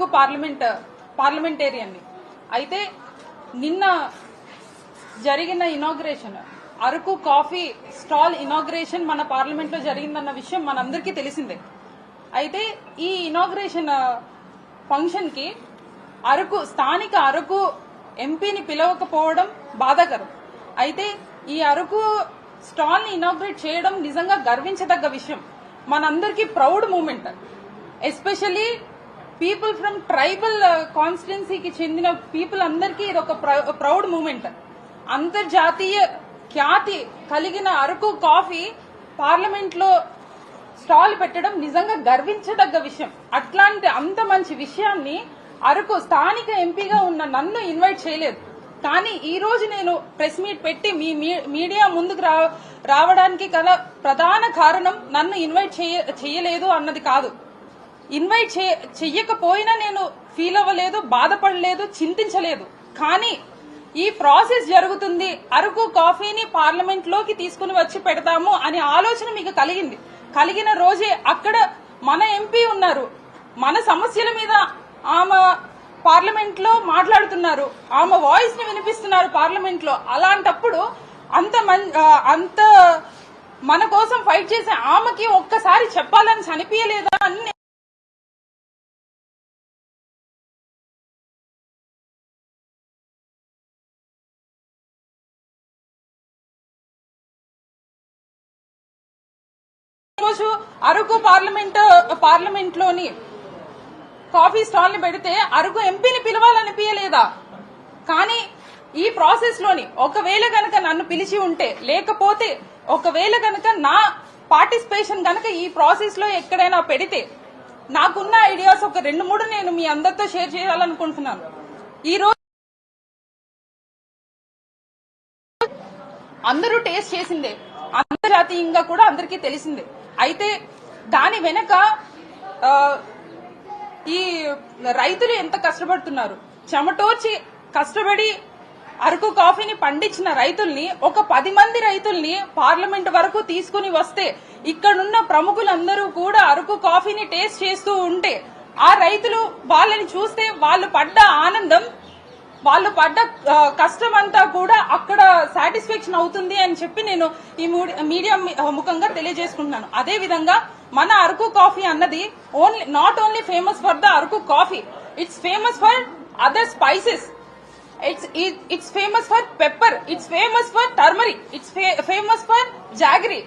అరకు పార్లమెంటేరియన్ని. అయితే నిన్న జరిగిన inauguration, Araku coffee stall inauguration మన పార్లమెంట్ లో జరిగిందన్న విషయం మనందరికీ తెలిసిందే. అయితే ఈ ఇనాగ్రేషన్ ఫంక్షన్ కి స్థానిక అరకు ఎంపీని పిలవకపోవడం బాధాకరం. అయితే ఈ అరకు స్టాల్ ని ఇనాగ్రేట్ చేయడం నిజంగా గర్వించదగ్గ విషయం, మనందరికీ proud moment. Especially people from tribal కాన్స్టిట్యున్సీకి చెందిన పీపుల్ అందరికీ ఇది ఒక ప్రౌడ్ మూమెంట్. అంతర్జాతీయ ఖ్యాతి కలిగిన అరకు కాఫీ పార్లమెంట్ లో స్టాల్ పెట్టడం నిజంగా గర్వించదగ్గ విషయం. అట్లాంటి అంత మంచి విషయాన్ని అరకు స్థానిక ఎంపీగా ఉన్న నన్ను ఇన్వైట్ చేయలేదు. కానీ ఈ రోజు నేను ప్రెస్ మీట్ పెట్టి మీ మీడియా ముందుకు రావడానికి గల ప్రధాన కారణం నన్ను ఇన్వైట్ చేయలేదు అన్నది కాదు. ఇన్వైట్ చెయ్యకపోయినా నేను ఫీల్ అవ్వలేదు, బాధపడలేదు, చింతించలేదు. కానీ ఈ ప్రాసెస్ జరుగుతుంది, అరకు కాఫీని పార్లమెంట్ లోకి తీసుకుని వచ్చి పెడతాము అనే ఆలోచన మీకు కలిగిన రోజే అక్కడ మన ఎంపీ ఉన్నారు, మన సమస్యల మీద ఆమె పార్లమెంట్ లో మాట్లాడుతున్నారు, ఆమె వాయిస్ ని వినిపిస్తున్నారు పార్లమెంట్ లో. అలాంటప్పుడు అంత మన కోసం ఫైట్ చేసే ఆమెకి ఒక్కసారి చెప్పాలని చనిపోయలేదా అని రోజు అరకు పార్లమెంట్ లోని కాఫీ స్టాల్ ని పెడితే అరకు ఎంపీని పిలవాలనిపించలేదా? కానీ ఈ ప్రాసెస్ లోని ఒకవేళ గనక నన్ను పిలిచి ఉంటే, లేకపోతే ఒకవేళ గనక నా పార్టిసిపేషన్ గనక ఈ ప్రాసెస్ లో ఎక్కడైనా పెడితే, నాకున్న ఐడియాస్ ఒక 2-3 నేను మీ అందరితో షేర్ చేయాలనుకుంటున్నాను. ఈ రోజు అందరూ టేస్ట్ చేసిందే, అంతర్జాతీయంగా కూడా అందరికీ తెలిసిందే. అయితే దాని వెనక ఈ రైతులు ఎంత కష్టపడుతున్నారు, చెమటోర్చి కష్టపడి అరకు కాఫీని పండించిన రైతుల్ని, ఒక 10 మంది రైతుల్ని పార్లమెంట్ వరకు తీసుకుని వస్తే, ఇక్కడున్న ప్రముఖులందరూ కూడా అరకు కాఫీని టేస్ట్ చేస్తూ ఉంటే, ఆ రైతులు వాళ్ళని చూస్తే వాళ్ళు పడ్డ ఆనందం, వాళ్ళు పడ్డ కష్టం అంతా కూడా అక్కడ సాటిస్ఫాక్షన్ అవుతుంది అని చెప్పి నేను ఈ మీడియా ముఖంగా తెలియజేసుకుంటున్నాను. అదే విధంగా మన అరకు కాఫీ అన్నది not only famous for the Araku coffee, it's famous for other spices, it's famous for pepper, it's famous for turmeric, it's famous for jaggery,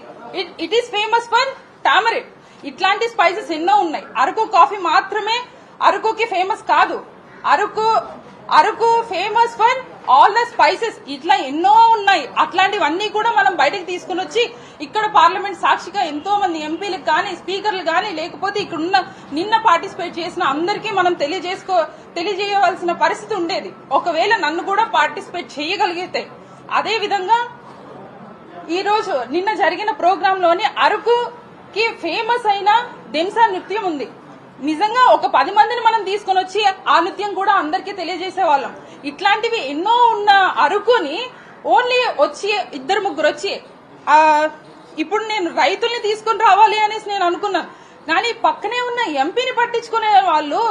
it is famous for tamarind. ఇట్లాంటి స్పైసెస్ ఎన్నో ఉన్నాయి. Araku coffee మాత్రమే అరకుకి famous కాదు, Araku famous for all the spices. ఇట్లా ఎన్నో ఉన్నాయి. అట్లాంటివన్నీ కూడా మనం బయటకు తీసుకుని వచ్చి ఇక్కడ పార్లమెంట్ సాక్షిగా ఎంతో మంది ఎంపీలకు కానీ, స్పీకర్లు కానీ, లేకపోతే ఇక్కడ నిన్న పార్టిసిపేట్ చేసిన అందరికీ మనం తెలియజేయవలసిన పరిస్థితి ఉండేది, ఒకవేళ నన్ను కూడా పార్టిసిపేట్ చేయగలిగితే. అదే విధంగా ఈ రోజు నిన్న జరిగిన ప్రోగ్రామ్ లోని అరకుకి ఫేమస్ అయిన దెంసా నృత్యం ఉంది. నిజంగా ఒక 10 మందిని మనం తీసుకుని వచ్చి ఆ నృత్యం కూడా అందరికీ తెలియజేసేవాళ్ళం. ఇట్లాంటివి ఎన్నో ఉన్న అరకుని ఓన్లీ వచ్చి 2-3 వచ్చి ఇప్పుడు నేను రైతుల్ని తీసుకుని రావాలి అనేసి నేను అనుకున్నాను. కానీ పక్కనే ఉన్న ఎంపీని పట్టించుకునే వాళ్ళు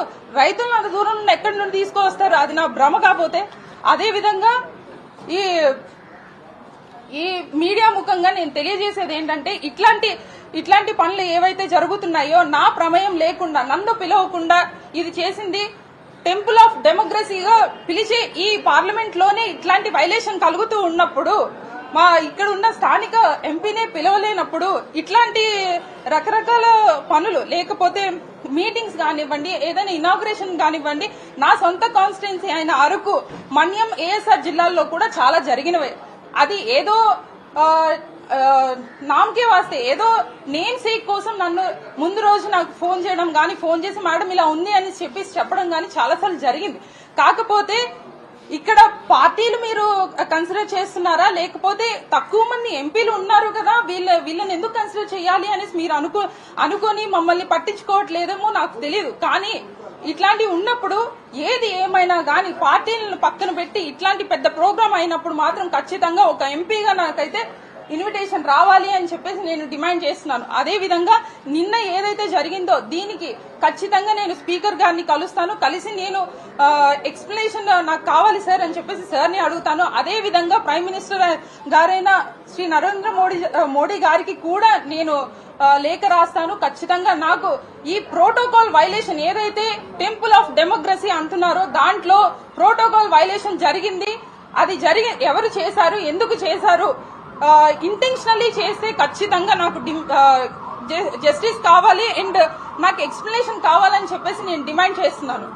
రైతులను అంత దూరం నుండి ఎక్కడి నుండి తీసుకొస్తారు? అది నా భ్రమ కాకపోతే. అదే విధంగా ఈ మీడియా ముఖంగా నేను తెలియజేసేది ఏంటంటే, ఇట్లాంటి పనులు ఏవైతే జరుగుతున్నాయో నా ప్రమేయం లేకుండా, నన్ను పిలవకుండా ఇది చేసింది టెంపుల్ ఆఫ్ డెమోక్రసీగా పిలిచి ఈ పార్లమెంట్ లోనే ఇట్లాంటి వైలేషన్ కలుగుతూ ఉన్నప్పుడు, ఇక్కడ ఉన్న స్థానిక ఎంపీనే పిలవలేనప్పుడు, ఇట్లాంటి రకరకాల పనులు, లేకపోతే మీటింగ్స్ కానివ్వండి, ఏదైనా ఇనాగ్రేషన్ కానివ్వండి, నా సొంత కాన్స్టిట్యున్సీ అయిన అరకు, మన్యం, ఏఎస్ఆర్ జిల్లాల్లో కూడా చాలా జరిగినవే. అది ఏదో నామకే వాస్తే, ఏదో నేమ్ సేక్ కోసం నన్ను ముందు రోజు నాకు ఫోన్ చేయడం గానీ, ఫోన్ చేసి మేడం ఇలా ఉంది అని చెప్పడం గానీ చాలాసార్లు జరిగింది. కాకపోతే ఇక్కడ పార్టీలు మీరు కన్సిడర్ చేస్తున్నారా, లేకపోతే తక్కువ మంది ఎంపీలు ఉన్నారు కదా వీళ్ళని ఎందుకు కన్సిడర్ చేయాలి అనేసి మీరు అనుకొని మమ్మల్ని పట్టించుకోవట్లేదేమో నాకు తెలియదు. కానీ ఇట్లాంటివి ఉన్నప్పుడు ఏది ఏమైనా గానీ పార్టీలను పక్కన పెట్టి ఇట్లాంటి పెద్ద ప్రోగ్రామ్ అయినప్పుడు మాత్రం ఖచ్చితంగా ఒక ఎంపీగా నాకైతే ఇన్విటేషన్ రావాలి అని చెప్పేసి నేను డిమాండ్ చేస్తున్నాను. అదే విధంగా నిన్న ఏదైతే జరిగిందో దీనికి ఖచ్చితంగా నేను స్పీకర్ గారిని కలుస్తాను. కలిసి నేను ఎక్స్ప్లెనేషన్ నాకు కావాలి సార్ అని చెప్పేసి సార్ని అడుగుతాను. అదే విధంగా ప్రైమ్ మినిస్టర్ గారైన శ్రీ నరేంద్ర మోడీ గారికి కూడా నేను లేఖ రాస్తాను. ఖచ్చితంగా నాకు ఈ ప్రోటోకాల్ వైలేషన్ ఏదైతే టెంపుల్ ఆఫ్ డెమోక్రసీ అంటున్నారో దాంట్లో ప్రోటోకాల్ వైలేషన్ జరిగింది. అది ఎవరు చేశారు, ఎందుకు చేశారు, ఇంటెన్షనల్లీ చేస్తే ఖచ్చితంగా నాకు జస్టిస్ కావాలి అండ్ నాకు ఎక్స్ప్లెనేషన్ కావాలని చెప్పేసి నేను డిమాండ్ చేస్తున్నాను.